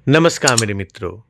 नमस्कार मेरे मित्रों,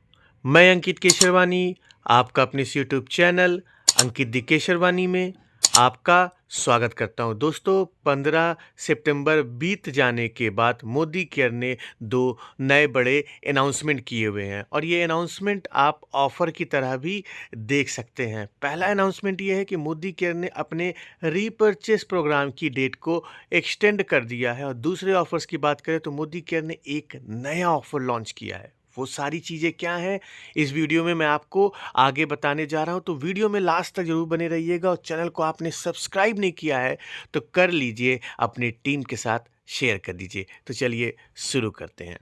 मैं अंकित केशरवानी आपका अपने इस यूट्यूब चैनल अंकित दी केशरवानी में आपका स्वागत करता हूं। दोस्तों 15 सितंबर बीत जाने के बाद मोदी केयर ने दो नए बड़े अनाउंसमेंट किए हुए हैं और ये अनाउंसमेंट आप ऑफ़र की तरह भी देख सकते हैं। पहला अनाउंसमेंट ये है कि मोदी केयर ने अपने रीपर्चेस प्रोग्राम की डेट को एक्सटेंड कर दिया है और दूसरे ऑफ़र्स की बात करें तो मोदी केयर ने एक नया ऑफ़र लॉन्च किया है। वो सारी चीज़ें क्या हैं इस वीडियो में मैं आपको आगे बताने जा रहा हूं, तो वीडियो में लास्ट तक जरूर बने रहिएगा और चैनल को आपने सब्सक्राइब नहीं किया है तो कर लीजिए, अपनी टीम के साथ शेयर कर दीजिए। तो चलिए शुरू करते हैं।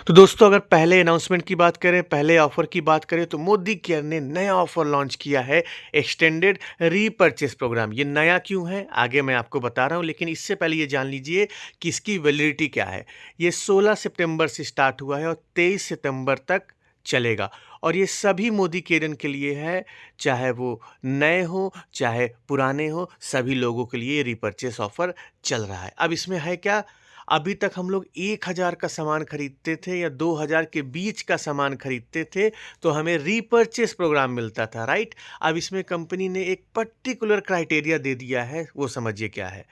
तो दोस्तों अगर पहले अनाउंसमेंट की बात करें, पहले ऑफर की बात करें तो मोदी केयर ने नया ऑफर लॉन्च किया है, एक्सटेंडेड रीपर्चेस प्रोग्राम। ये नया क्यों है आगे मैं आपको बता रहा हूँ, लेकिन इससे पहले ये जान लीजिए कि इसकी वैलिडिटी क्या है। ये 16 सितंबर से स्टार्ट हुआ है और 23 सितंबर तक चलेगा और ये सभी मोदी केयरन के लिए है, चाहे वो नए हो चाहे पुराने हो, सभी लोगों के लिए रीपर्चेस ऑफर चल रहा है। अब इसमें है क्या, अभी तक हम लोग 1000 का सामान खरीदते थे या 2000 के बीच का सामान खरीदते थे तो हमें रीपर्चेस प्रोग्राम मिलता था, राइट। अब इसमें कंपनी ने एक पर्टिकुलर क्राइटेरिया दे दिया है, वो समझिए क्या है।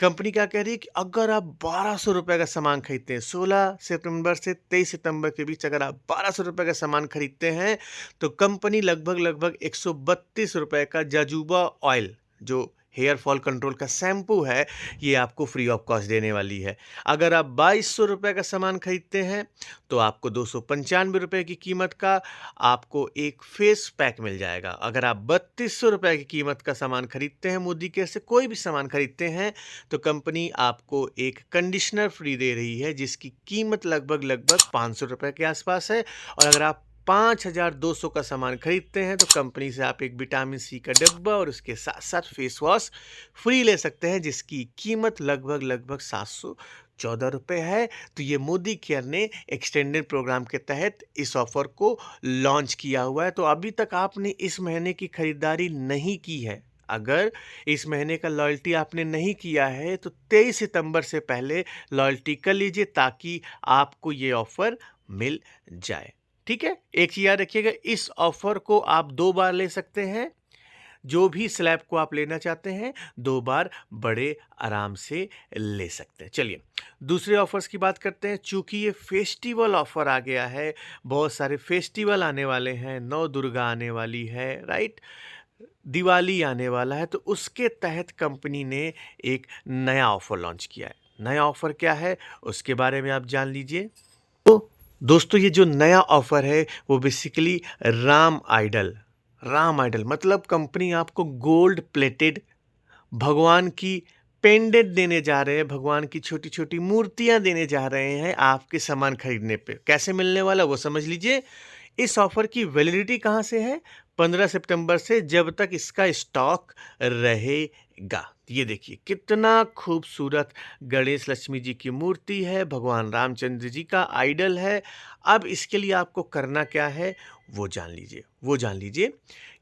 कंपनी क्या कह रही है कि अगर आप 1200 रुपये का सामान खरीदते हैं, 16 सितंबर से 23 सितंबर के बीच अगर आप 1200 रुपये का सामान खरीदते हैं तो कंपनी लगभग लगभग 132 रुपये का जाजूबा ऑयल, जो हेयर फॉल कंट्रोल का शैम्पू है, ये आपको फ्री ऑफ कॉस्ट देने वाली है। अगर आप 2200 रुपये का सामान खरीदते हैं तो आपको 295 रुपये की कीमत का आपको एक फेस पैक मिल जाएगा। अगर आप 3200 रुपये की कीमत का सामान खरीदते हैं, मोदी केयर से कोई भी सामान खरीदते हैं, तो कंपनी आपको एक कंडीशनर फ्री दे रही है जिसकी कीमत लगभग लगभग 500 रुपये के आसपास है। और अगर आप 5200 का सामान खरीदते हैं तो कंपनी से आप एक विटामिन सी का डिब्बा और उसके साथ साथ फेस वॉश फ्री ले सकते हैं जिसकी कीमत लगभग लगभग 714 रुपये है। तो ये मोदी केयर ने एक्सटेंडेड प्रोग्राम के तहत इस ऑफर को लॉन्च किया हुआ है। तो अभी तक आपने इस महीने की खरीदारी नहीं की है, अगर इस महीने का लॉयल्टी आपने नहीं किया है तो 23 सितंबर से पहले लॉयल्टी कर लीजिए ताकि आपको ये ऑफ़र मिल जाए। ठीक है, एक चीज़ याद रखिएगा, इस ऑफ़र को आप 2 बार ले सकते हैं। जो भी स्लैब को आप लेना चाहते हैं 2 बार बड़े आराम से ले सकते हैं। चलिए दूसरे ऑफ़र्स की बात करते हैं। चूँकि ये फेस्टिवल ऑफ़र आ गया है, बहुत सारे फेस्टिवल आने वाले हैं, नौ दुर्गा आने वाली है, राइट? दिवाली आने वाला है, तो उसके तहत कंपनी ने एक नया ऑफ़र लॉन्च किया है। नया ऑफ़र क्या है उसके बारे में आप जान लीजिए। तो दोस्तों ये जो नया ऑफ़र है वो बेसिकली राम आइडल मतलब कंपनी आपको गोल्ड प्लेटेड भगवान की पेंडेंट देने जा रहे हैं, भगवान की छोटी छोटी मूर्तियां देने जा रहे हैं आपके सामान खरीदने पे। कैसे मिलने वाला वो समझ लीजिए। इस ऑफर की वैलिडिटी कहाँ से है, 15 सितंबर से, जब तक इसका स्टॉक रहेगा। ये देखिए कितना खूबसूरत गणेश लक्ष्मी जी की मूर्ति है, भगवान रामचंद्र जी का आइडल है। अब इसके लिए आपको करना क्या है वो जान लीजिए।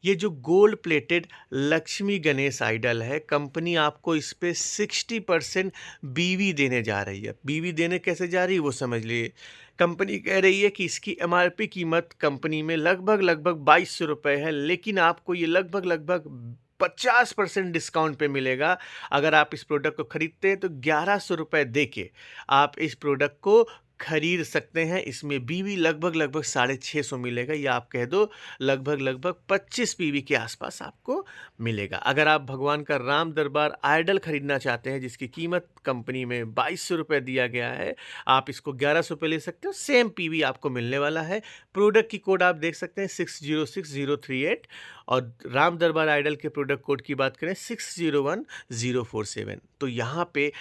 ये जो gold plated Lakshmi Ganesh idol है, कंपनी आपको इस पे 60% बीवी देने जा रही है। बीवी देने कैसे जा रही है वो समझ लीजिए। कंपनी कह रही है कि इसकी एमआरपी कीमत कंपनी में लगभग लगभग 2200 रुपये है, लेकिन आपको ये लगभग लगभग 50% डिस्काउंट पे मिलेगा। अगर आप इस प्रोडक्ट को खरीदते हैं तो 1100 रुपये दे के आप इस प्रोडक्ट को खरीद सकते हैं। इसमें बीवी लगभग लगभग 650 मिलेगा, या आप कह दो लगभग लगभग 25 बीवी के आसपास आपको मिलेगा। अगर आप भगवान का राम दरबार आइडल खरीदना चाहते हैं जिसकी कीमत कंपनी में 2200 रुपये दिया गया है, आप इसको 1100 पे ले सकते हो। सेम पीवी आपको मिलने वाला है। प्रोडक्ट की कोड आप देख सकते हैं 606038, और राम दरबार आइडल के प्रोडक्ट कोड की बात करें 601047। तो यहाँ पे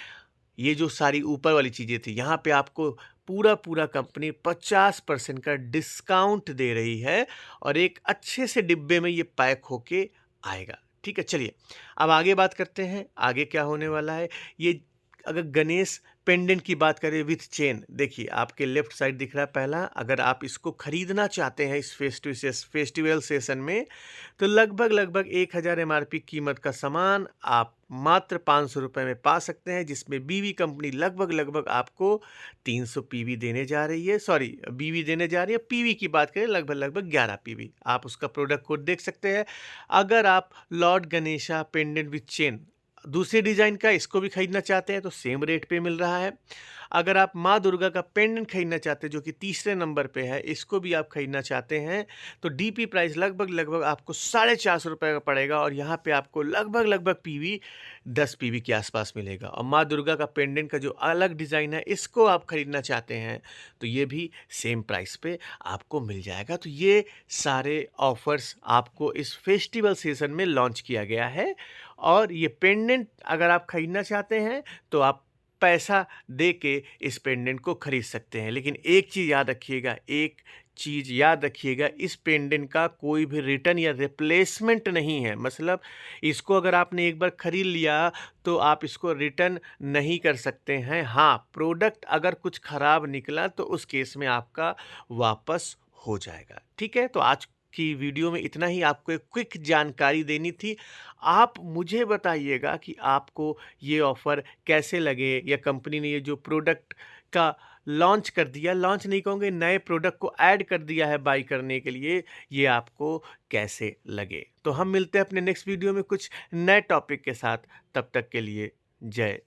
ये जो सारी ऊपर वाली चीज़ें थी, यहाँ पे आपको पूरा कंपनी 50% का डिस्काउंट दे रही है और एक अच्छे से डिब्बे में ये पैक होके आएगा। ठीक है, चलिए अब आगे बात करते हैं, आगे क्या होने वाला है। ये अगर गणेश पेंडेंट की बात करें विथ चेन, देखिए आपके लेफ्ट साइड दिख रहा है पहला, अगर आप इसको खरीदना चाहते हैं इस फेस्टिवल सेशन में, तो लगभग 1000 एमआरपी कीमत का सामान आप मात्र 500 रुपये में पा सकते हैं, जिसमें बीवी कंपनी लगभग आपको 300 पीवी देने जा रही है, सॉरी बीवी देने जा रही है, पीवी की बात करें लगभग 11 पीवी। आप उसका प्रोडक्ट कोड देख सकते हैं। अगर आप Lord Ganesha pendant with chain दूसरे डिजाइन का इसको भी खरीदना चाहते हैं तो सेम रेट पे मिल रहा है। अगर आप माँ दुर्गा का पेंडेंट खरीदना चाहते हैं जो कि तीसरे नंबर पे है, इसको भी आप खरीदना चाहते हैं तो डीपी प्राइस लगभग आपको 450 रुपये का पड़ेगा, और यहाँ पे आपको लगभग पीवी 10 पीवी के आसपास मिलेगा। और माँ दुर्गा का पेंडेंट का जो अलग डिज़ाइन है इसको आप खरीदना चाहते हैं तो ये भी सेम प्राइस पे आपको मिल जाएगा। तो ये सारे ऑफर्स आपको इस फेस्टिवल सीजन में लॉन्च किया गया है, और ये पेंडेंट अगर आप खरीदना चाहते हैं तो आप पैसा दे के इस पेंडेंट को खरीद सकते हैं। लेकिन एक चीज़ याद रखिएगा, इस पेंडेंट का कोई भी रिटर्न या रिप्लेसमेंट नहीं है। मतलब इसको अगर आपने एक बार खरीद लिया तो आप इसको रिटर्न नहीं कर सकते हैं। हाँ, प्रोडक्ट अगर कुछ ख़राब निकला तो उस केस में आपका वापस हो जाएगा। ठीक है, तो आज की वीडियो में इतना ही, आपको एक क्विक जानकारी देनी थी। आप मुझे बताइएगा कि आपको ये ऑफ़र कैसे लगे, या कंपनी ने ये जो प्रोडक्ट का लॉन्च कर दिया, लॉन्च नहीं कहूँगे, नए प्रोडक्ट को ऐड कर दिया है बाई करने के लिए, ये आपको कैसे लगे। तो हम मिलते हैं अपने नेक्स्ट वीडियो में कुछ नए टॉपिक के साथ। तब तक के लिए जय